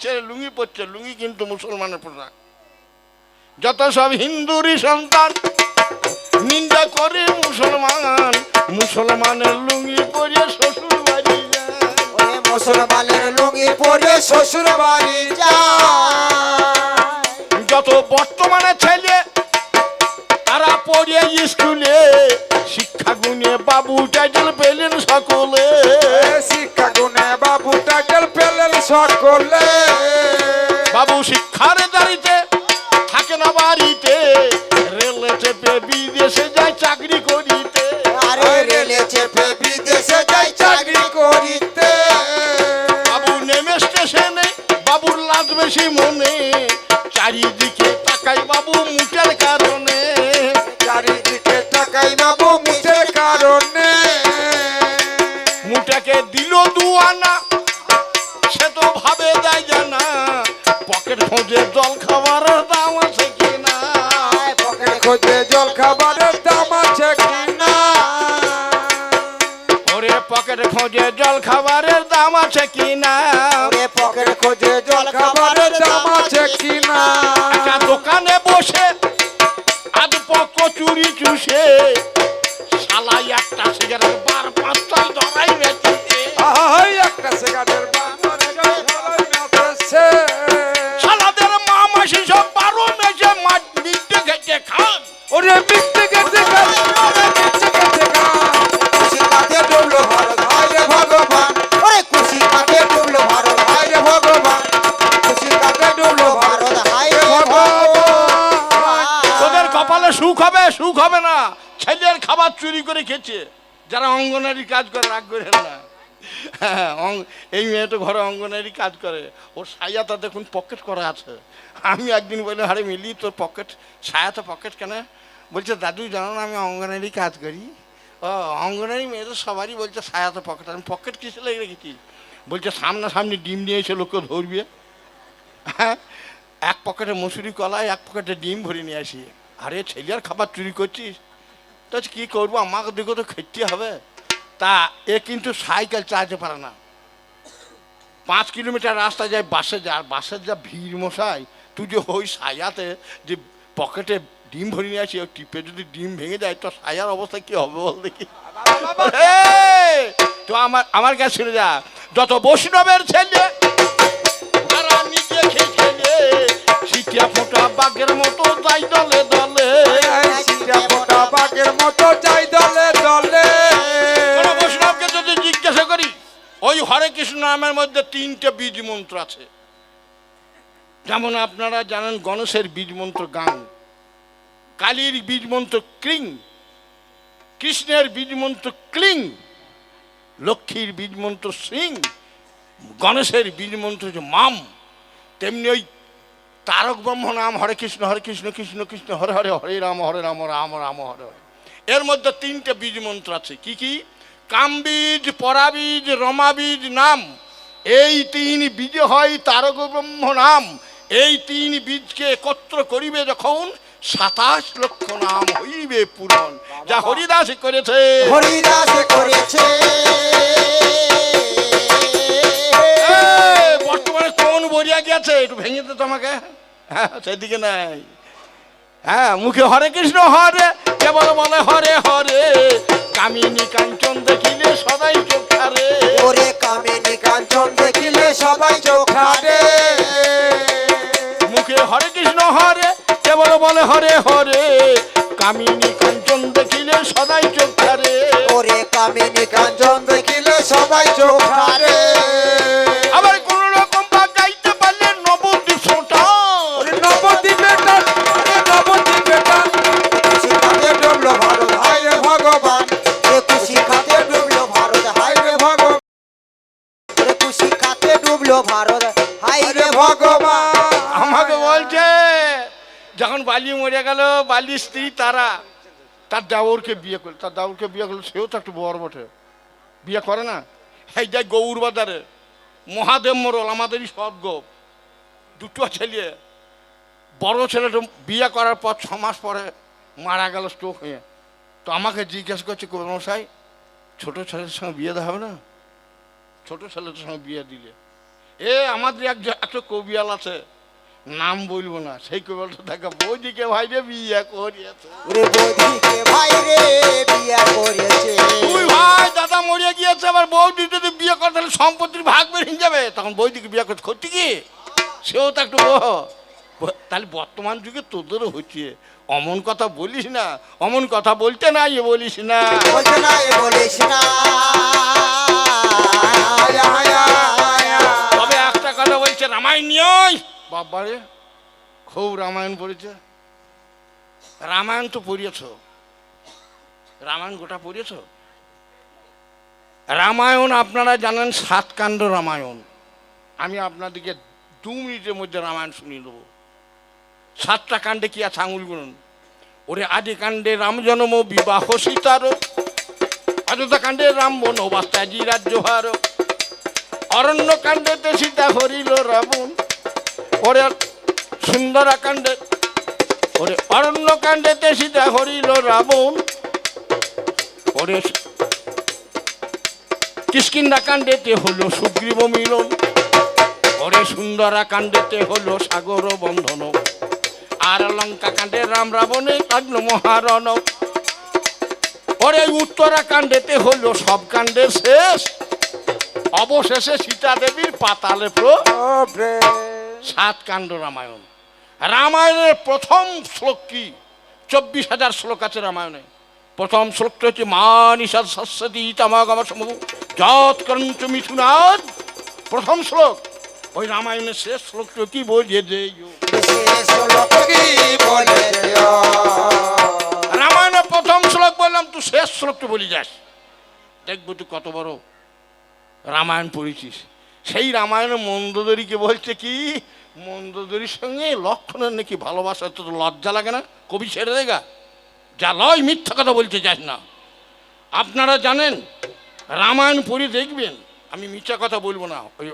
ছেড়ে লুঙ্গি পরছে, লুঙ্গি কিন্তু মুসলমানের পোশাক। যত সব হিন্দুরই সন্তান নিন্দা করে মুসলমান, মুসলমানের লুঙ্গি পরে শ্বশুর বাড়ি যায়। মুসলমানের লুঙ্গি পরে শ্বশুর বাড়ি যায়। যত বর্তমানে ছেলে তারা পড়ে স্কুলে, শিক্ষা গুণে বাবু টাইটেল পেলেন সকলে। শিক্ষা গুণে বাবু টাইটেল পেলেন সকলে। বাবু শিক্ষার দাঁড়িতে থাকে না বাড়িতে, রেলে চেপে বিদেশে যায় চাকরি করিতে। আরে রেলে চেপে বিদেশে যায় চাকরি করিতে। বাবু নেমে স্টেশনে বাবুর লাজ বেশি মনে, চারিদিকে তাকাই বাবু মুখের কারণে। চারিদিকে তাকাই বাবু মুখের কারণে। মুটাকে দিল দুয়ানা সে তো ভাবে দেয় জানা, পকেট খোঁজে জল খাবারের দাম আছে কিনা। পকেট খোঁজে জল খাবারের দাম আছে কিনা। ওরে পকেট খোঁজে জল খাবারের দাম আছে কিনা। ওরে পকেট খোঁজে জল খাবারের দাম আছে কিনা। একটা দোকানে বসে আধ পক চুরি চুষে, শালাই একটা সিগারেট বার পাঁচটায় ধরাই বেঁচেছে। একটা সিগারেটের বাজারে ধরাই বেচেছে। শালাদের মা মাসি সব 12 মেসে মাছ মিটে খেতে খান। ওরে মিথ্যে গেছে গান, ওরে মিথ্যে গেছে গান। খুশি কাঁধে ডুবলো ভারত, হায় রে ভগবান। ওরে খুশি কাঁধে ডুবলো ভারত, হায় রে ভগবান। খুশি কাঁধে ডুবলো ভারত, হায় রে ভগবান। তোদের কপালে সুখ হবে, সুখ হবে না। ছেলের খাবার চুরি করে খেয়েছে যারা অঙ্গনারী কাজ করে, রাগ করেন না। হ্যাঁ, এই মেয়েটা ঘরে অঙ্গনারী কাজ করে, ওর সায়াটা দেখুন পকেট করা আছে। আমি একদিন বললাম, আরে মিলি তোর পকেট সায়াতে পকেট কেন? বলছে দাদু জানো না আমি অঙ্গনারী কাজ করি। ও অঙ্গনারী মেয়েদের সবারই বলছে সায়াতে পকেট। আমি পকেট কিসে লেগে রেখেছি? বলছে সামনাসামনি ডিম নিয়ে এসে লোককে ধরবে। হ্যাঁ, এক পকেটে মুসুরি কলাই, এক পকেটে ডিম ভরে নিয়ে আসি। আরে ছেলের খাবার চুরি করছিস, তো কী করবো, আমাকে দিকে তো খেতে হবে। তা এ কিন্তু সাইকেল চালাতে পারে না। 5 কিলোমিটার রাস্তা যায় বাসে যায়, আর বাসের যা ভিড় মশাই। তুই যে ওই সায়াতে যে পকেটে ডিম ভরে নিয়ে আসি, ওই টিপে যদি ডিম ভেঙে যায় তো সায়ার অবস্থা কি হবে বল দেখি। তো আমার কাছে শুনে যা, যত বৈষ্ণবের ছেলে তারা নিজে খেলে, সিটিয়া ফোটা বাঘের মতো যাই দলে দলে। সিটিয়া ফোটা বাঘের মতো যাই দলে দলে। কোন বৈষ্ণবকে যদি জিজ্ঞাসা করি, ওই হরে কৃষ্ণ নামের মধ্যে 3টে বীজ মন্ত্র আছে। যেমন আপনারা জানেন গণেশের বীজ মন্ত্র গাং, কালীর বীজ মন্ত্র ক্রিং, কৃষ্ণের বীজ মন্ত্র ক্লিং, লক্ষ্মীর বীজ মন্ত্র সিং, গণেশের বীজ মন্ত্র যে মাম। তেমনি ওই তারক ব্রহ্ম নাম হরে কৃষ্ণ কৃষ্ণ কৃষ্ণ হরে হরে, হরে রাম রাম রাম হরে হরে। এর মধ্যে 3টে বীজ মন্ত্র আছে। কি কি? কামবীজ, পরাবীজ, রমাবীজ নাম। এই 3 বীজে হয় তারক ব্রহ্ম নাম। এই 3 বীজকে একত্র করিবে যখন 27 লক্ষ নাম হইবে পূরণ। যা হরিদাস করেছে, হরিদাস করেছে। বর্তমানে কোন বরিয়া গেছে একটু ভেঙে দে তোমাকে। হ্যাঁ, সেদিকে নাই। হ্যাঁ, মুখে হরে কৃষ্ণ হরে, কেবল বলে হরে হরে। কামিনী কাঞ্চন দেখিলে সদাই চোখ হারে। ওরে কামিনী কাঞ্চন দেখিলে সবাই চোখ হারে। মুখে হরে কৃষ্ণ হরে, কেবল বলে হরে হরে। কামিনী কাঞ্চন দেখিলে সদাই চোখ হারে। ওরে কামিনী কাঞ্চন দেখিলে সবাই চোখ হারে। আবার কোন রকম বা গাইতে পারলে নবদ্বীপ ছোটা। ওরে নবদ্বীপে টান, ওরে নবদ্বীপে টান। খুশি খাতে ডুবলো ভারত, হায় রে ভগবান। খুশি খাতে ডুবলো ভারত, হায় রে ভগবান। খুশি খাতে ডুবলো ভারত, হায় রে ভগবান। আমাকে বলছে যখন বালি মরে গেল, বালির স্ত্রী তারা তার দেওরকে বিয়ে করল। তার দেওরকে বিয়ে করলো, সেও তো একটু বড় বটে, বিয়ে করে না। এই যাই গৌর বাজারে মহাদেব মোড়ল, আমাদেরই সব গো, 2টো ছেলে। বড় ছেলেটা বিয়ে করার পর 6 মাস পরে মারা গেল স্ট্রোক হয়ে। তো আমাকে জিজ্ঞেস করছে, মশাই ছোটো ছেলের সঙ্গে বিয়ে দেওয়া হবে না? ছোটো ছেলেটার সঙ্গে বিয়ে দিলে আমাদের একটা কবিয়াল আছে, নাম বলবো না, সেই কবিয়ালটা দেখা বৌদিকে ভাই রে বিয়ে করিয়েছে। ওরে বৌদিকে ভাই রে বিয়া করেছে। তুই ভাই দাদা মরিয়া গিয়েছে, আবার বৌদি যদি বিয়ে করে তাহলে সম্পত্তির ভাগ বেরিয়ে যাবে, তখন বৌদিকে বিয়ে করতে করতে কি সেও তো একটু তাহলে বর্তমান যুগে তোদেরও হচ্ছে। অমন কথা বলিস না, অমন কথা বলতে না এ বলিস না, বলতে না এ বলিস না। তবে একটা কথা বলছে রামায়ণ নিয়ে বাবারে খুব রামায়ণ পড়েছে। রামায়ণ তো পড়িয়েছ, রামায়ণ গোটা পড়িয়েছ। রামায়ণ আপনারা জানেন 7 কাণ্ড রামায়ণ। আমি আপনাদেরকে 2 মিনিটের মধ্যে রামায়ণ শুনিয়ে দেবো। 7টা কাণ্ডে কি আছে আঙুল গুনুন। ওরে আদি কাণ্ডে রাম জন্ম বিবাহ সীতার, অযোধ্যা কাণ্ডে রাম বনবাসী রাজ্যহার, অরণ্য কাণ্ডেতে সীতা হরিল রাবণ, ওরে সুন্দরা কাণ্ডে ওরে অরণ্য কাণ্ডেতে সীতা হরিল রাবণ, ওরে কিষ্কিন্ধা কাণ্ডেতে হলো সুগ্রীব মিলন, ওরে সুন্দরা কাণ্ডেতে হলো সাগর বন্ধন, আর লঙ্কা কাণ্ডে রাম রাবণে লাগলো মহারণ, ওরে উত্তরা কাণ্ডেতে হলো সব কাণ্ডের শেষ, অবশেষে সীতা দেবীর পাতালে 7 কাণ্ড রামায়ণ। রামায়ণের প্রথম শ্লোক কি? 24,000 শ্লোক আছে রামায়ণে। প্রথম শ্লোকটা হচ্ছে মা নিষাদ সস্যতি তামাগম সমু যৎ কঞ্চ মিথুনাদ। প্রথম শ্লোক। ওই রামায়ণের শেষ শ্লোকটা কি বলিয়ে দেয়? রামায়ণের প্রথম শ্লোক বললাম, তুই শেষ শ্লোকটা বলি যাস, দেখবো তুই কত বড় রামায়ণ পড়েছিস। সেই রামায়ণে মন্দোদরীকে বলছে কি, মন্দোদরীর সঙ্গে লক্ষণের নাকি ভালোবাসা। তো লজ্জা লাগে না? কবি ছেড়ে দেগা, যা লয় মিথ্যা কথা বলতে চাস না। আপনারা জানেন রামায়ণ পড়ে দেখবেন, আমি মিথ্যা কথা বলবো না, ওই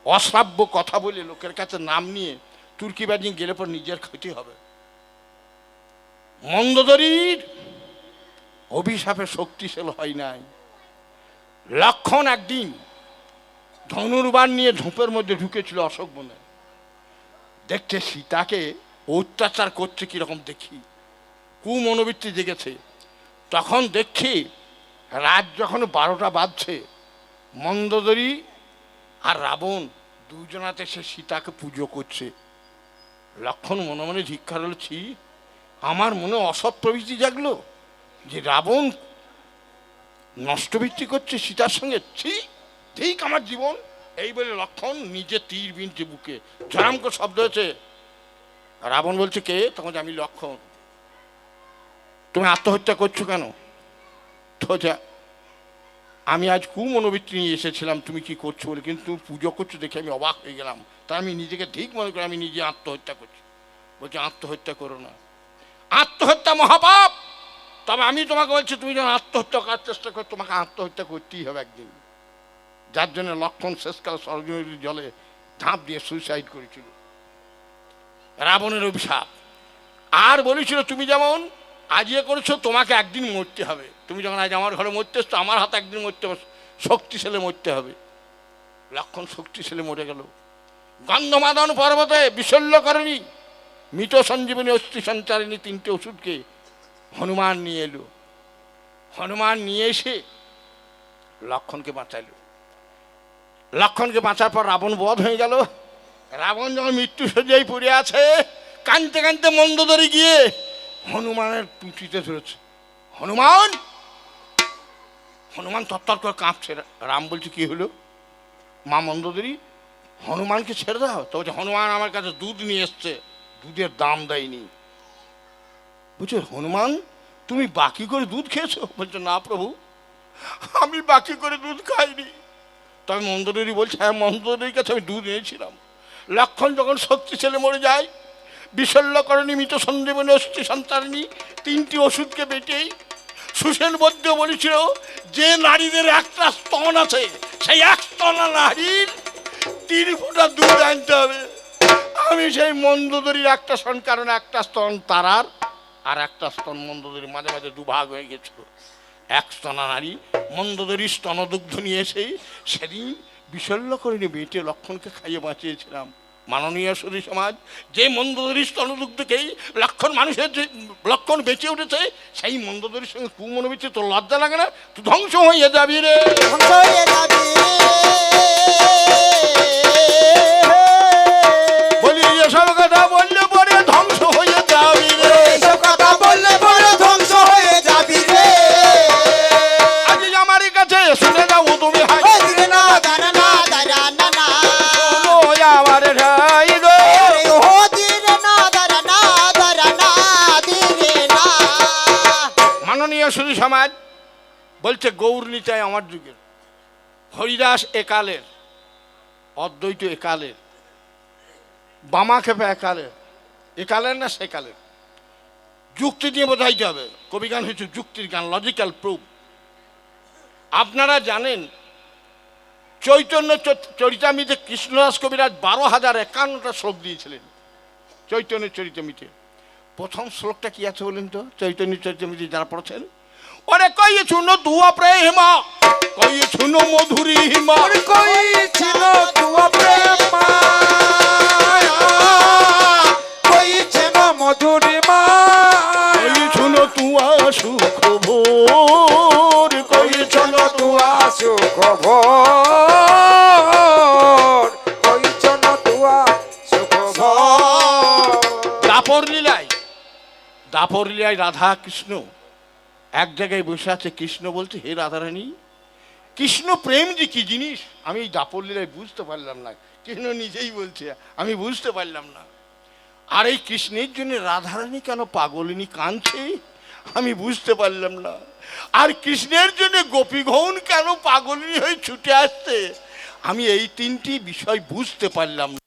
অশ্রাব্য কথা বলে লোকের কাছে নাম নিয়ে তুর্কিবাজি গেলে পর নিজের ক্ষতি হবে। মন্দোদরীর অভিশাপে শক্তিশাল হয় নাই। লক্ষণ একদিন ধনুর্বাণ নিয়ে ঝোপের মধ্যে ঢুকেছিল অশোক বনে, দেখছে সীতাকে অত্যাচার করছে কিরকম দেখি, কুমনোবৃত্তি জেগেছে। তখন দেখছি রাত যখন 12টা বাজছে, মন্দোদরী আর রাবণ দুজনাতে সে সীতাকে পুজো করছে। লক্ষণ মনে মনে ধিক্কার হলছি, আমার মনে অসৎ প্রবৃত্তি জাগলো যে রাবণ নষ্টবৃত্তি করছে সীতার সঙ্গে, ঠিক আমার জীবন। এই বলে লক্ষণ নিজে তীর বিনছে বুকে, ঝরাম করে শব্দ হয়েছে। রাবণ বলছে কে? তখন আমি লক্ষণ। তুমি আত্মহত্যা করছো কেন? তো আমি আজ কুমনোবৃত্তি নিয়ে এসেছিলাম তুমি কি করছো বলে, কিন্তু তুমি পুজো করছো দেখে আমি অবাক হয়ে গেলাম, তাই আমি নিজেকে ঠিক মনে করি আমি নিজে আত্মহত্যা করছি। বলছি আত্মহত্যা করো না, আত্মহত্যা মহাপাপ। তবে আমি তোমাকে বলছি তুমি যখন আত্মহত্যা করার চেষ্টা করো, তোমাকে আত্মহত্যা করতেই হবে একদিন। যার জন্য লক্ষণ শেষকাল সরজমির জলে ঝাঁপ দিয়ে সুইসাইড করেছিল। রাবণের অভিশাপ। আর বলেছিল তুমি যেমন আজ ইয়ে করেছো, তোমাকে একদিন মরতে হবে। তুমি যখন আজ আমার ঘরে মরতে এসছো, আমার হাতে একদিন মরতে হবে, শক্তিশালী মরতে হবে। লক্ষণ শক্তিশালী মরে গেল। গন্ধমাদন পর্বতে বিশল্যকরণী মৃত সঞ্জীবনী অস্থি সঞ্চারিণী 3টে ওষুধকে হনুমান নিয়ে এলো। হনুমান নিয়ে এসে লক্ষণকে বাঁচাইল। লক্ষণকে বাঁচার পর রাবণ বধ হয়ে গেল। রাবণ যখন মৃত্যু শয্যায় পড়ে আছে, কাঁদতে কাঁদতে মন্দোদরী গিয়ে হনুমানের পিঠিতে ধরেছে। হনুমান, হনুমান তত্তর করে কাঁপছে। রাম বলছে কি হলো? মা মন্দোদরী, হনুমানকে ছেড়ে দাও। তো বলছে হনুমান আমার কাছে দুধ নিয়ে এসছে, দুধের দাম দেয়নি। বলছে হনুমান তুমি বাকি করে দুধ খেয়েছো? বলছে না প্রভু, আমি বাকি করে দুধ খাইনি। তবে মন্দোদরী বলছে হ্যাঁ, মন্দোদরীর কাছে আমি দুধ এনেছিলাম। লক্ষণ যখন শক্তিশালী মরে যায়, বিশল্যকরণী মৃত সঞ্জীবনী অস্থি সঞ্চারিণী 3টি ওষুধকে বেটেই সুসেন বৈদ্য বলেছিল যে নারীদের একটা স্তন আছে, সেই এক স্তনা নারীর 3 ফোঁটা দুধ আনতে হবে। আমি সেই মন্দোদরীর একটা স্তন, কারণ একটা স্তন তারার আর একটা স্তন মন্দোদরীর, মাঝে মাঝে দুভাগ হয়ে গেছিল। এক স্তনা নারী মন্দোদরীর স্তনদুগ্ধ নিয়ে এসে সেদিন বিশল্য করে নিয়ে বেটে লক্ষণকে খাইয়ে বাঁচিয়েছিলাম। মাননীয় সুধী সমাজ, যে মন্দদরির স্তনদুগ্ধ থেকেই লক্ষণ মানুষের যে লক্ষণ বেঁচে উঠেছে, সেই মন্দদরির সঙ্গে কুমনোবিচ্ছে তোর লজ্জা লাগে না? তুই ধ্বংস হয়ে যাবি রে। ধ্বংস হয়ে যাবি। বলি এসব কথা বললে পরে ধ্বংস হয়ে যাবি রে। এসব কথা বললে পরে ধ্বংস হয়ে যাবি রে। আজ আমার কাছে শুনে যাও তুমি হাই ওই দিরে না দাঁড়া না দাঁড়া না না। আমার ঠাই গো। আরে ও দিরে না দাঁড়া না দাঁড়া না দিরে না। মাননীয় সুধী সমাজ বলছে গৌর নিতাই আমার যুগের, হরিদাস একালের, অদ্বৈত একালের, বামাক্ষেপা একালের। একালের না সেকালের? যুক্তি দিয়ে বোঝাইতে হবে। কবিগান হচ্ছে যুক্তির গান, লজিক্যাল প্রুফ। আপনারা জানেন চৈতন্য চরিতামৃতে কৃষ্ণদাস কবিরাজ 12,051টা শ্লোক দিয়েছিলেন চৈতন্য চরিতামৃতে। প্রথম শ্লোকটা কি আছে বলেন তো? চৈতন্য চরিতামৃতে যারা পড়েছেন, ওরে কই শুনো দুয়া প্রেমা, কই শুনো মধুরী হিমা, কই ছিল তুয়া প্রেমা, কই ছিল মধুরিমা, কই শুনো তুয়া সুখ ভোর, কই শুনো তুয়া সুখ ভোর, কই ছিল তুয়া সুখ ভোর। দাপর লীলায় রাধা কৃষ্ণ এক জায়গায় বসে আছে। কৃষ্ণ বলছে, হে রাধারানী, কৃষ্ণ প্রেম যে কি জিনিস আমি এই দাপর লীলায় বুঝতে পারলাম না। কৃষ্ণ নিজেই বলছে আমি বুঝতে পারলাম না। আর এই কৃষ্ণের জন্য রাধারানী কেন পাগলিনী কাঁদছে আমি বুঝতে পারলাম না। আর কৃষ্ণের জন্য গোপীগণ কেন পাগলিনী হয়ে ছুটে আসছে আমি এই তিনটি বিষয় বুঝতে পারলাম না।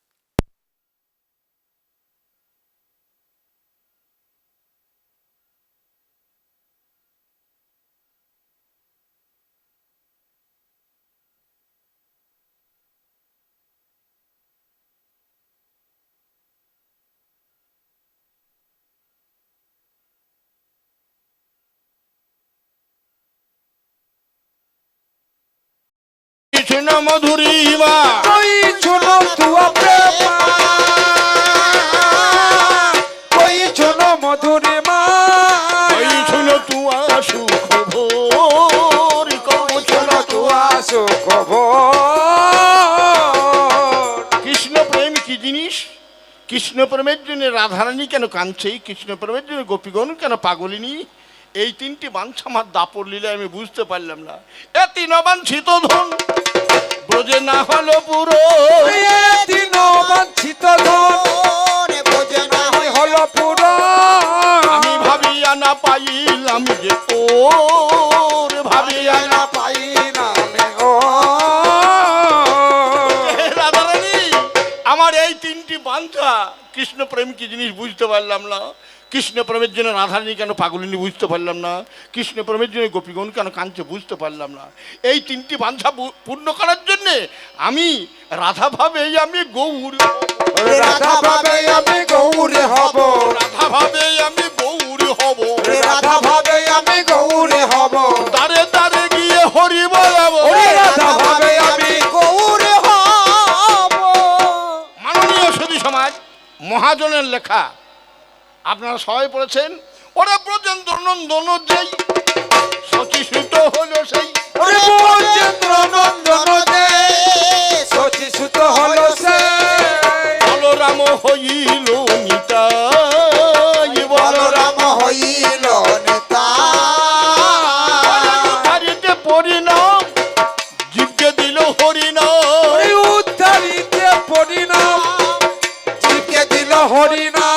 কৃষ্ণ মধুরী মা, কই ছিল তুয়া প্রেমা, কই ছিল মধুরিমা, কই শুনো তুয়া সুখ ভোর, কই শুনো তুয়া। সুখ ভোর। কৃষ্ণ প্রেম কি জিনিস? কৃষ্ণ প্রেমের জন্য রাধারানী কেন কাঁদছে, কৃষ্ণ প্রেমের জন্য গোপীগণ কেন পাগলিনী, এই তিনটি বাঞ্ছা আমার দাপর লীলায় আমি বুঝতে পারলাম না। এ তিন বাঞ্ছিত ধন ব্রজে না হলো পুরো, দিন বাঞ্ছিত ধন বোঝে না হলো পুরো। আমি ভাবিয়া না পাইলাম যে ওর, ভাবিয়া না পাইলাম ও। হে রাধারানী, আমার এই তিনটি বাঞ্ছা কৃষ্ণ প্রেম কি জিনিস বুঝতে পারলাম না। কৃষ্ণ প্রেমের জন্য রাধারানী কেন পাগলিনী বুঝতে পারলাম না। কৃষ্ণ প্রেমের জন্য গোপীগণ কেন কাঁদছে বুঝতে পারলাম না। এই তিনটি বাঞ্ছা পূর্ণ করার জন্য আমি রাধা ভাবে আমি গৌর, রাধা ভাবে আমি গৌরে হব, রাধা ভাবে আমি গৌর হব, রাধা ভাবে আমি গৌরে হব, তারে তারে গিয়ে হরি বলাবো, রাধা ভাবে আমি গৌরে হব। মাননীয় সুধী সমাজ, মহাজনের লেখা আপনারা সবাই পড়েছেন। ওরা ব্রজেন্দ্র নন্দন যেই শচীসুত হলো সেই, ওরে ব্রজেন্দ্র নন্দন যে শচীসুত হলো সে, বলরাম হইল নিতাই, বলরাম হইল নিতাই, উদ্ধারিতে পরিণাম জীবকে দিল হরিনাম, উদ্ধারিতে পরিণাম জীবকে দিল হরিনাম,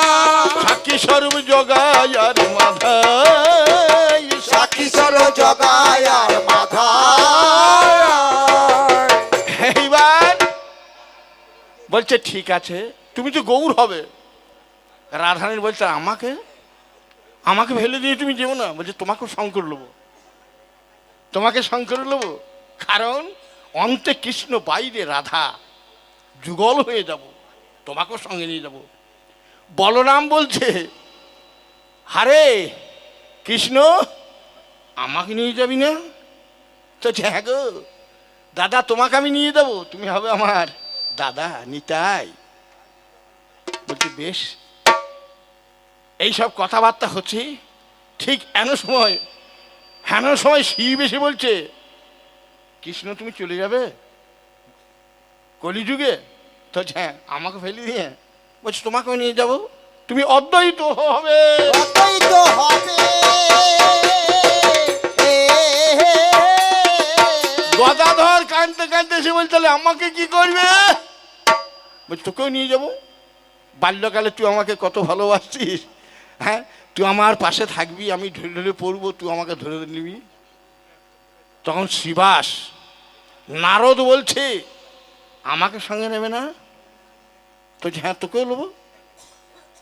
সাক্ষী স্বরূপ জগায় আর মাধাই, সাক্ষী স্বর জগায় আর মাধা। এইবার বলছে ঠিক আছে তুমি তো গৌর হবে। রাধারানী বলছে আমাকে আমাকে ফেলে দিয়ে তুমি যেও না। বলছে তোমাকেও শঙ্কর নেবো, তোমাকে শঙ্কর নেবো, কারণ অন্তে কৃষ্ণ বাইরে রাধা, যুগল হয়ে যাব, তোমাকেও সঙ্গে নিয়ে যাব। বলরাম বলছে আরে কৃষ্ণ আমাকে নিয়ে যাবি না? তো হ্যাঁ গো দাদা তোমাকে আমি নিয়ে যাবো, তুমি হবে আমার দাদা নিতাই। বলছি বেশ। এইসব কথাবার্তা হচ্ছে, ঠিক এমন সময় শিব এসে বলছে, কৃষ্ণ তুমি চলে যাবে কলিযুগে? তো হ্যাঁ, আমাকে ফেলে দিয়ে বলছি তোমাকে নিয়ে যাব, তুমি অদ্বৈত হবে। অদ্বৈত হবে। গদাধর কাঁদতে কাঁদতে এসে বলছে তাহলে আমাকে কি করবে? বলছি তোকেও নিয়ে যাবো। বাল্যকালে তুই আমাকে কত ভালোবাসছিস, হ্যাঁ, তুই আমার পাশে থাকবি, আমি ধরে ধরে পড়বো, তুই আমাকে ধরে ধরে নিবি। তখন শিবাস নারদ বলছে আমাকে সঙ্গে নেবে না? তো হ্যাঁ তোকেও নেবো,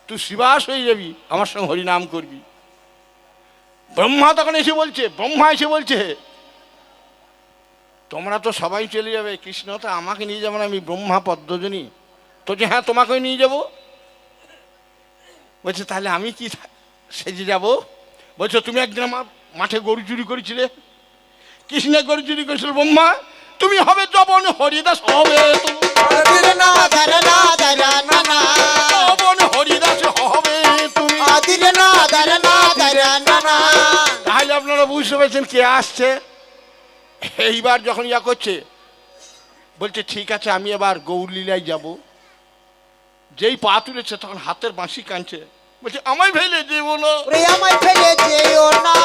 তুই শিবাস হয়ে যাবি, আমার সঙ্গে হরিনাম করবি। ব্রহ্মা এসে বলছে তোমরা তো সবাই চলে যাবে, কৃষ্ণ তো আমাকে নিয়ে যাবে না, আমি ব্রহ্মা পদ্মজনী। তো যে হ্যাঁ তোমাকে নিয়ে যাব। বলছে তাহলে আমি কি সেজে যাব? বলছো তুমি একদিন আমার মাঠে গরু চুরি করেছিলে। কৃষ্ণের গরু চুরি করেছিল ব্রহ্মা, তুমি হবে যবন হরিদাস হবে, যবন হরিদাস হবে তুমি। তাহলে আপনারা বুঝতে পারছেন কে আসছে। এইবার যখন ইয়া করছে বলছে ঠিক আছে আমি এবার গৌরলীলায় যাব। যেই পা তুলেছে তখন হাতের বাঁশি কাঁদছে, বলছে আমায় ফেলে দেবো না, আমায় ফেলে যেও না।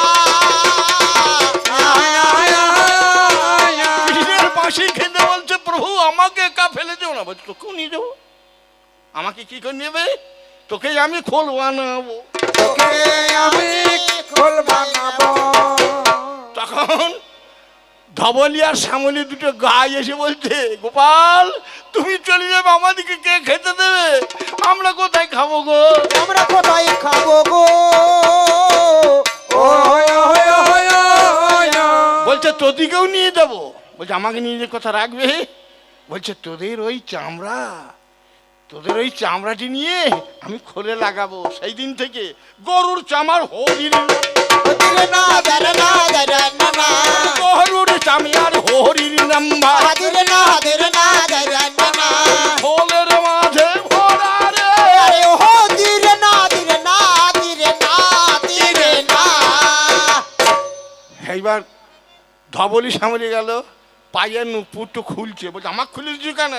কৃষ্ণের বাঁশি খেতে বলছে প্রভু আমাকে একা ফেলে দেবো না। বলছে তোকেও নিয়ে যাবো। আমাকে কি করে নেবে? তোকে আমি খোল বানাবো। তখন ধবলি আর শ্যামলি দুটো গায়ে এসে বলছে গোপাল তুমি চলে যাবে, আমাদেরকে কে খেতে দেবে? আমরা কোথায় খাবো গো? বলছে তোদিকেও নিয়ে যাবো। বলছে আমাকে নিয়ে যে কথা রাখবে? বলছে তোদের ওই চামড়াটি নিয়ে আমি খোলে লাগাবো। সেই দিন থেকে গরুর চামার হরির চামিয়ার হরির নাম্বা খোলের মাঝে ভরা রে। এইবার ধবলি সামলে গেল, পায়ের নুপুরটা খুলছে। বলছে আমার খুলে দিচ্ছি কেন?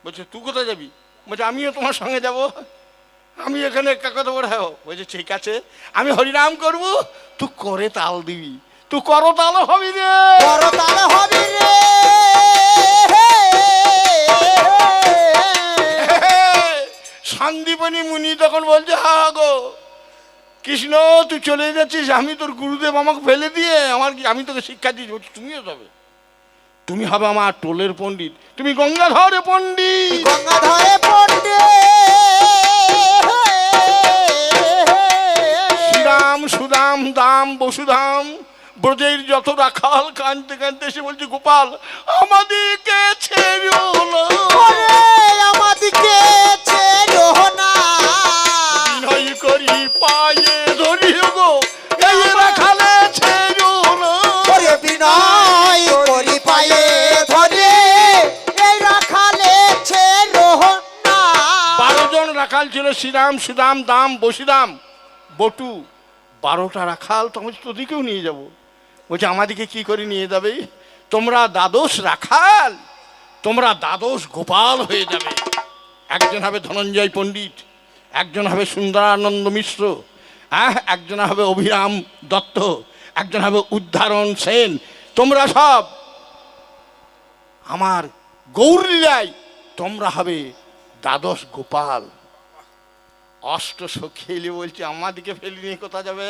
বলছে তুই কোথায় যাবি? বলছে আমিও তোমার সঙ্গে যাব, আমি এখানে একা কথা বলে। বলছে ঠিক আছে আমি হরিনাম করবো, তুই করে তাল দিবি, তুই করতাল হবি রে। সন্দীপনী মুনি তখন বলছে হা গো কৃষ্ণ তুই চলে যাচ্ছিস, আমি তোর গুরুদেব আমাকে ফেলে দিয়ে আমি তোকে শিক্ষা দিয়েছি। বলছি তুমিও যাবে, তুমি হবে আমার টোলের পণ্ডিত, তুমি গঙ্গাধরে পণ্ডিত। শ্রীরাম সুদাম দাম বসুধাম ব্রজের যত রাখাল কাঁদতে কাঁদতে এসে বলছে গোপাল আমাদেরকে ছেড়ো না, বিনয় করি পায়ে ধরি গো এই রাখালে ছেড়ো না। রাখাল ছিল শ্রীরাম সুদাম দাম বসুদাম বটু, 12টা রাখাল। তখন তোদিকেও নিয়ে যাব। বলছে আমাদিকে কি করে নিয়ে যাবে? তোমরা দ্বাদশ রাখাল, তোমরা দ্বাদশ গোপাল হয়ে যাবে। একজন হবে ধনঞ্জয় পণ্ডিত, একজন হবে সুন্দরানন্দ মিশ্র, একজন হবে অভিরাম দত্ত, একজন হবে উদ্ধারণ সেন। তোমরা সব আমার গৌরলীলায় তোমরা হবে দ্বাদশ গোপাল। অষ্ট সখী এলে বলছে আমাদিকে ফেলে নিয়ে কোথা যাবে?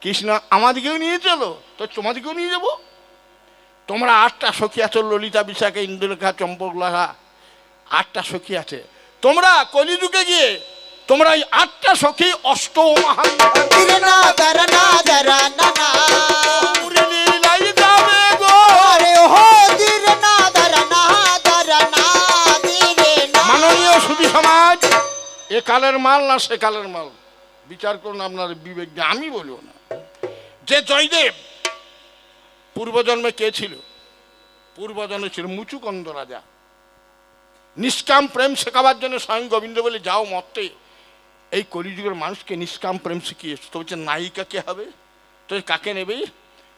কৃষ্ণ আমাদিকেও নিয়ে চলো, তো তোমাদিকেও নিয়ে যাবো। তোমরা 8টা সখী আছো, ললিতা বিশাখা ইন্দ্রলেখা চম্পকলেখা, 8টা সখী আছে। তোমরা কলিযুগে গিয়ে তোমরা এই 8টা সখী অষ্ট মহান মাননীয় সুধী সমাজ, এ কালের মাল না সে কালের মাল বিচার করুন আপনার বিবেক দিয়ে, আমি বলবো না। যে জয়দেব পূর্বজন্মে কে ছিল পূর্বজনে ছিল মুচুকন্দ রাজা। নিষ্কাম প্রেম শেখাবার জন্য স্বয়ং গোবিন্দ বলে, যাও মর্তে এই কলিযুগের মানুষকে নিষ্কাম প্রেম শিখিয়ে। তো বলছে নায়িকা কে হবে? তো কাকে নেবে?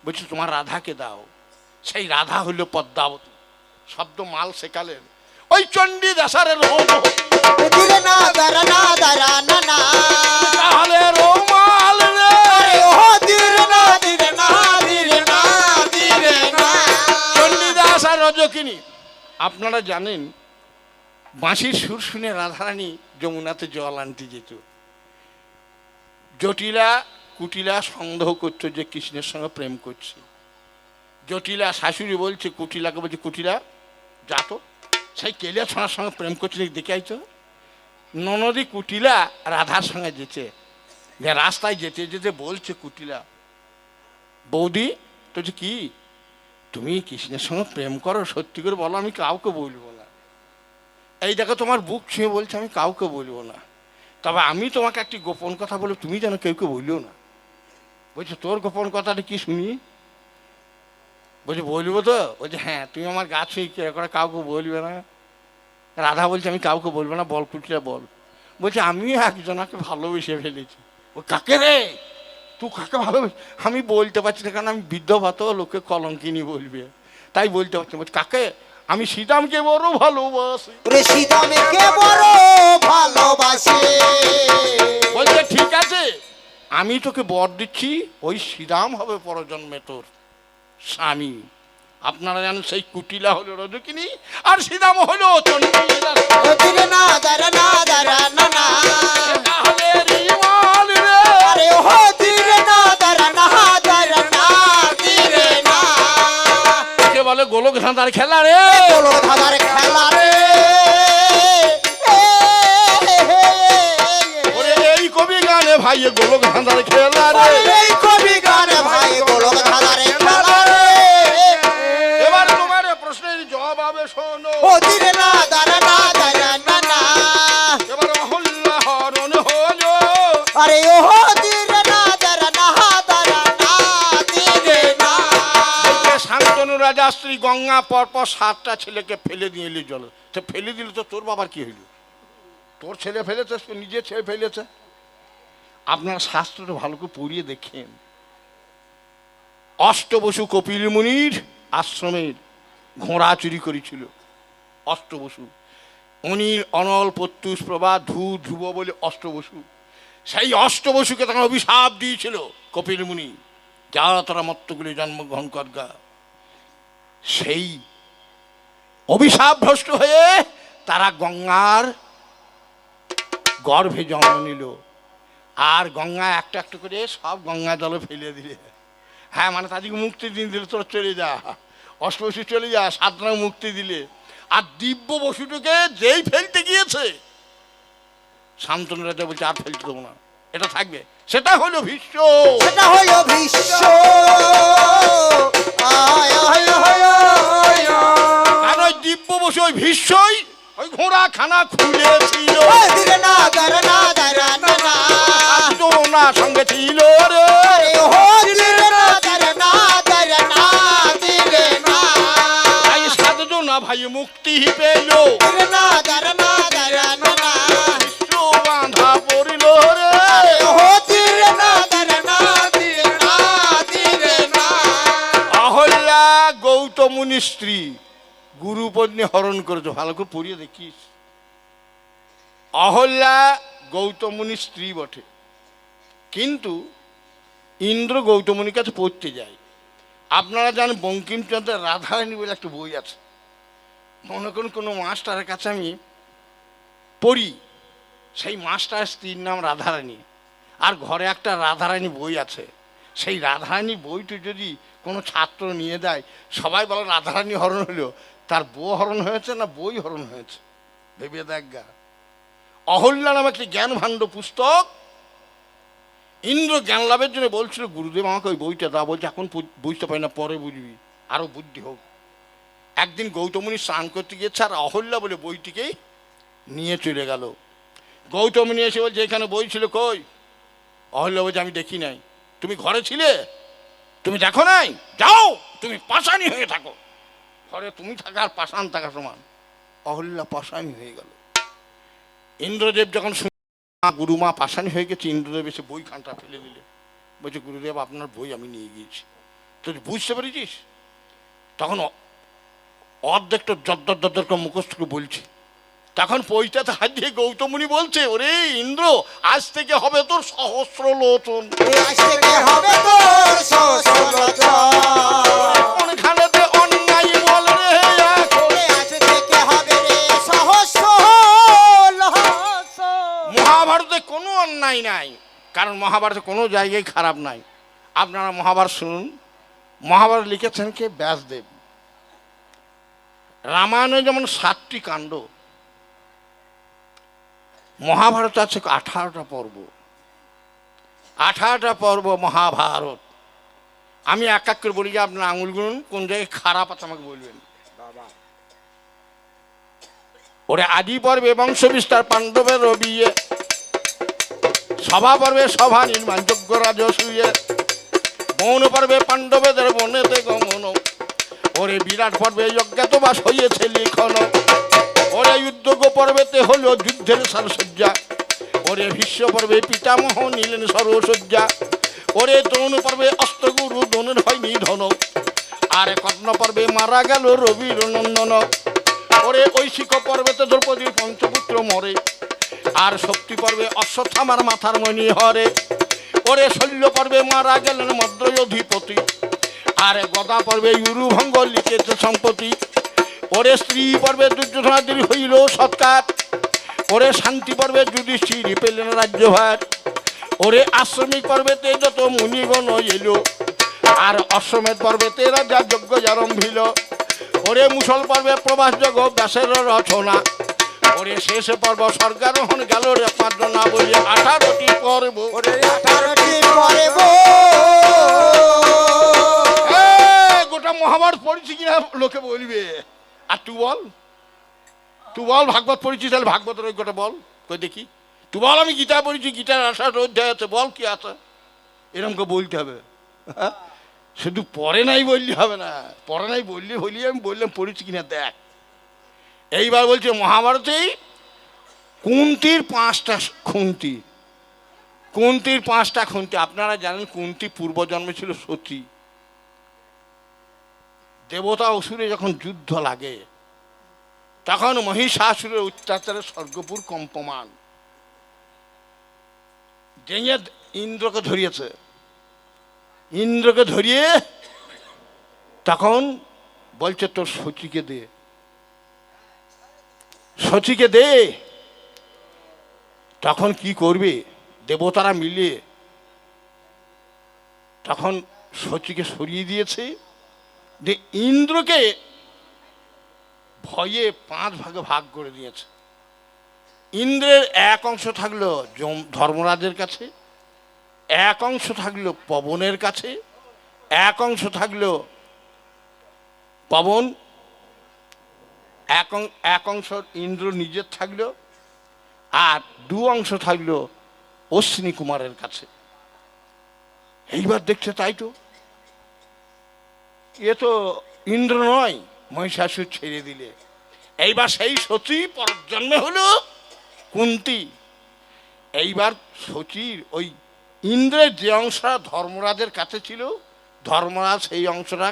বলছে তোমার রাধাকে দাও। সেই রাধা হইল পদ্মাবতী। শব্দ মাল শেখালেন ওই চণ্ডী দাসারের ধীরে না দারা না দারা না না তাহলে রোমাল রে। আরে ও ধীরে না ধীরে না ধীরে না ধীরে না। চণ্ডীদাস আর রজকিনী, আপনারা জানেন বাঁশির সুর শুনে রাধারানী যমুনাতে জল আনতে যেত। জটিলা কুটিলা সন্দেহ করতো যে কৃষ্ণের সঙ্গে প্রেম করছে। জটিলা শাশুড়ি বলছে কুটিলাকে, বলছে কুটিলা যা তো সেই কেলিয়া ছোঁড়ার সঙ্গে প্রেম করছে দেখে আইতো। ননদী কুটিলা রাধার সঙ্গে যেতে, যে রাস্তায় যেতে যেতে বলছে কুটিলা, বৌদি তো কি তুমি কৃষ্ণের সঙ্গে প্রেম করো? সত্যি করে বলো, আমি কাউকে বলবো না। এই দেখো তোমার বুক ছুঁয়ে বলছে আমি কাউকে বলবো না, তবে আমি তোমাকে একটি গোপন কথা বলে তুমি যেন কেউকে বললেও না। বলছে তোর গোপন কথাটা কি শুনি? বলছে বলবো তো। বলছে হ্যাঁ, তুমি আমার গা ছুঁয়ে কে করে কাউকে বলবে না। রাধা বলছে আমি কাউকে বলবো না। বল কুটিলা বল। বলছে আমি একজনাকে ভালোবেসে ফেলেছি। ও কাকে রে? তুই কাকে ভালোবেসে? আমি বলতে পারছি না, কারণ আমি বিধবা, তো লোকে কলঙ্কিনী বলবে, তাই বলতে পারছি না। বলছে কাকে? আমি শ্রীরামকে বড় ভালোবাসি। রে সীতামকে বড় ভালোবাসি। বলছে ঠিক আছে, আমি তোকে বর দিচ্ছি, ওই শ্রীরাম হবে পরজন্মে তোর স্বামী। আপনারা জানেন সেই কুটিলা হলো রজকিনী আর শ্রীরাম হলো চণ্ডীদাস। ধীরে না দারা না দারা না না তাহলে রিমাল রে। আরে ও ধীরে না দারা না দারা না ধীরে না। কে বলে গোলক ধাঁধার খেলা রে। বলো ধাঁধার খেলা রে। ওরে এই কবি গানে ভাই গোলক ধাঁধার খেলা রে। এই কবি গানে ভাই বলো ধাঁধার খেলা রে। এবার তোমার প্রশ্নের জবাব হবে শোনো। ও ধীরে না দারা না দারা না না এবার অহল্যা হরণ হলো। আরে ও ধীরে না দারা না দারা না ধীরে না। শান্তনু রাজা স্ত্রী গঙ্গা পরপর 7টা ছেলেকে ফেলে দিয়ে এলি জল। তো ফেলে দিল তো তোর বাবার কি হইল? তোর ছেলে ফেলেছে, নিজের ছেলে ফেলেছে। আপনারা শাস্ত্রটা ভালো করে পড়িয়ে দেখেন। অষ্টবসু কপিল মুনির আশ্রমের ঘোড়া চুরি করেছিল। অষ্টবসু অনিল অনল প্রত্যুষ প্রভা ধ্রুব বলে অষ্টবসু। সেই অষ্টবসুকে তখন অভিশাপ দিয়েছিল কপিল মুনি, যারা তারা মত্তগুলি জন্মগ্রহণ করগা। সেই অভিশাপ ভ্রষ্ট হয়ে তারা গঙ্গার গর্ভে জন্ম নিল। আর গঙ্গা একটা একটা করে সব গঙ্গা জলে ফেলে দিলে। হ্যাঁ, মানে তাদেরকে মুক্তি দিয়ে দিলে, তোরা চলে যা, অষ্টবসু চলে যা, 7 মুক্তি দিলে। আর দিব্য বসুটাকে যেই ফেলতে গিয়েছে, শান্তনু রাজা বলছে আর ফেলতে দেবো না, এটা থাকবে। সেটা হলো ভীষ্ম। সেটা হলো ভীষ্ম। আয় আয় আয় আয়। আর ওই দিব্য বসু ওই ভীষ্মই ওই ঘোড়া খানা খুলেছিল। ও ধীরে না দারা না দারা না না না সঙ্গে ছিল রে। আরে ও ধীরে না দারা না দারা না ধীরে না। তাই 7 জন ভাই মুক্তি পেল। ধীরে না দারা না দারা না না ভীষ্ম বাঁধা পড়িল রে। আরে ও ধীরে না দারা না ধীরে না ধীরে না। অহল্যা গৌতম মুনির স্ত্রী গুরুপত্নী হরণ করেছে। ভালো করে পড়িয়ে দেখিস। অহল্যা গৌতম মুনির স্ত্রী বটে, কিন্তু ইন্দ্র গৌতম মুনির কাছে পড়তে যায়। আপনারা জানেন বঙ্কিমচন্দ্রের রাধারানী বলে একটা বই আছে। মনে করুন কোনো মাস্টারের কাছে আমি পড়ি, সেই মাস্টারের স্ত্রীর নাম রাধারানী, আর ঘরে একটা রাধারানী বই আছে। সেই রাধারানী বইটি যদি কোনো ছাত্র নিয়ে দেয়, সবাই বলে রাধারানী হরণ হলো, তার বউ হরণ হয়েছে না বই হরণ হয়েছে, ভেবে দেখগা। অহল্যা নামে একটি জ্ঞান ভাণ্ড পুস্তক। ইন্দ্র জ্ঞান লাভের জন্য বলছিল গুরুদেব আমাকে ওই বইটা দাও। বলছে এখন বুঝতে পারি না, পরে বুঝবি, আরো বুদ্ধি হোক। একদিন গৌতম মুনি স্নান করতে গিয়েছে, আর অহল্যা বলে বইটিকেই নিয়ে চলে গেল। গৌতম মুনি এসে বলছে এখানে বই ছিল কই? অহল্যা বলছে আমি দেখি নাই। তুমি ঘরে ছিলে, তুমি দেখো নাই? যাও তুমি পাষাণী হয়ে থাকো। ঘরে তুমি থাকা আর পাষাণ থাকা সমান। অহল্যা পাষাণী হয়ে গেল। ইন্দ্রদেব যখন গুরুমা পাষাণী হয়ে গেছে, ইন্দ্রদেব এসে বই খানটা ফেলে দিলে। বলছে, গুরুদেব আপনার বই আমি নিয়ে গিয়েছি। তুই বুঝতে পেরেছিস? তখন অর্ধেকটা জদ্দর জদ্দর করে মুখস্থ করে বলছে। তখন বইটাতে হাত দিয়ে গৌতম মুনি বলছে, ওরে ইন্দ্র, আজ থেকে হবে তোর সহস্র লোচন। আজ থেকে হবে তোর সহস্র লোচন। কোনখানেতে অন্যায় বল রে এখন। আজ থেকে হবে রে সহস্র লোচন। মহাভারতে কোনো অন্যায় নাই, কারণ মহাভারতে কোনো জায়গায় খারাপ নাই। আপনারা মহাভারত শুনুন। মহাভারত লিখেছেন কে? ব্যাসদেব। রামায়ণে যেমন 7টি কাণ্ড, মহাভারত আছে 18টা পর্ব। 18টা পর্ব মহাভারত। আমি এক এক করে বলি যে আপনার আঙুল গুনুন, কোন জায়গায় খারাপ আছে আমাকে বলবেন। ওরে আদি পর্বে বংশ বিস্তার, পাণ্ডবের বিয়ে, সভা পর্বে সভা নির্মাণ, যজ্ঞ রাজসূয়ে, মৌন পর্বে পাণ্ডবেদের বনেতে গমন, ওরে বিরাট পর্বে অজ্ঞাতবাস হইয়েছে লিখন, ওরে যুদ্ধ পর্বেতে হলো যুদ্ধের সারসজ্জা, ওরে ভীষ্ম পর্বে পিতামহ নিলেন সর্বসজ্জা, ওরে দ্রোণ পর্বে অস্ত্রগুরু দ্রোণের হয় নিধন, আর কর্ণ পর্বে মারা গেল রবির নন্দন, ওরে ঐশিক পর্বেতে দ্রৌপদীর পঞ্চপুত্র মরে, আর শক্তি পর্বে অশ্বত্থামার মাথার মণি হরে, ওরে শল্য পর্বে মারা গেলেন মদ্রয় অধিপতি, আর গদা পর্বে ইউরুভঙ্গ লিখেছে সম্পত্তি, ওরে স্ত্রী পর্বে দুর্যোধনাদির হইল সৎকার, ওরে শান্তি পর্বে যুধিষ্ঠির পেলেন রাজ্যভার, ওরে আশ্রমিক পর্বেতে যত মুনিগণ এলো, আর অশ্বমেধ পর্বেতে রাজা যজ্ঞ আরম্ভিল, ওরে মুসল পর্বে প্রবাস যোগ ব্যাসের রচনা, ওরে শেষ পর্ব স্বর্গারোহণ গেল রে পাঁচজনা বলি 18টি পর্ব। ওরে 18টি পর্ব। গোটা মহাভারত পড়েছি কিনা লোকে বলবে। আর তুই বল, তুই বল ভাগবত পড়েছিস, তাহলে ভাগবতের ওই গোটা বল কই দেখি। তুই বল আমি গীতা পড়েছি, গীতার 18টা অধ্যায় আছে, বল কি আছে। এরকম করে বলতে হবে। হ্যাঁ, শুধু পড়ে নাই বললে হবে না। পড়ে নাই বললে হলি আমি বললাম পড়েছি কিনা দেখ। এইবার বলছে মহাভারতেই কুন্তির 5টা খুন্তি, কুন্তির 5টা খুন্তি। আপনারা জানেন কুন্তি পূর্বজন্মে ছিল সতী। দেবতা অসুরে যখন যুদ্ধ লাগে, তখন মহিষাসুরের অত্যাচারে স্বর্গপুর কম্পমান। ডেঙে ইন্দ্রকে ধরিয়েছে। ইন্দ্রকে ধরিয়ে তখন বলছে তোর সচিকে দে, সচিকে দে। তখন কি করবে? দেবতারা মিলে তখন সচিকে সরিয়ে দিয়েছে। যে ইন্দ্রকে ভয়ে 5 ভাগে ভাগ করে দিয়েছে। ইন্দ্রের এক অংশ থাকলো ধর্মরাজের কাছে, এক অংশ থাকলো পবনের কাছে, এক অংশ থাকলো পবন, এক অংশ ইন্দ্র নিজের থাকলো, আর 2 অংশ থাকলো অশ্বিনী কুমারের কাছে। এইবার দেখছে তাই তো, এ তো ইন্দ্র নয়, মহিষাসুর ছেড়ে দিলে। এইবার সেই সতী পরজন্মে হলো কুন্তি। এইবার সচির ওই ইন্দ্রের যে অংশটা ধর্মরাজের কাছে ছিল, ধর্মরাজ সেই অংশটা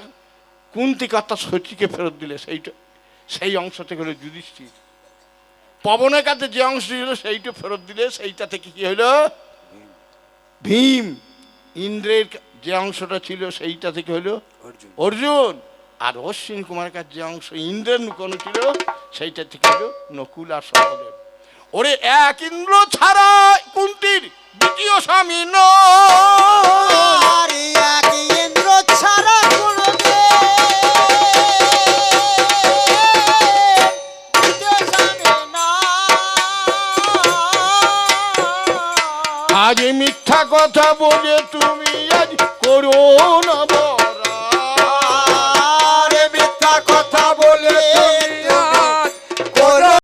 কুন্তি কর্তা সচিকে ফেরত দিলে। সেই অংশ থেকে হলো যুধিষ্ঠির। পবনের কাছে যে অংশ ছিল সেইটা ফেরত দিলে, সেইটা থেকে কি হলো? ভীম। ইন্দ্রের যে অংশটা ছিল সেইটা থেকে হলো অর্জুন। আর অশ্বিনী কুমারের কাছে যে অংশ ইন্দ্রের নুকনো ছিল সেইটা থেকে হলো নকুল আর সহদেব। ওরে এক ইন্দ্র ছাড়া কুন্তির দ্বিতীয় স্বামী আর এক ইন্দ্র ছাড়া আজ মিথ্যা কথা বলে তুমি আজ করো না।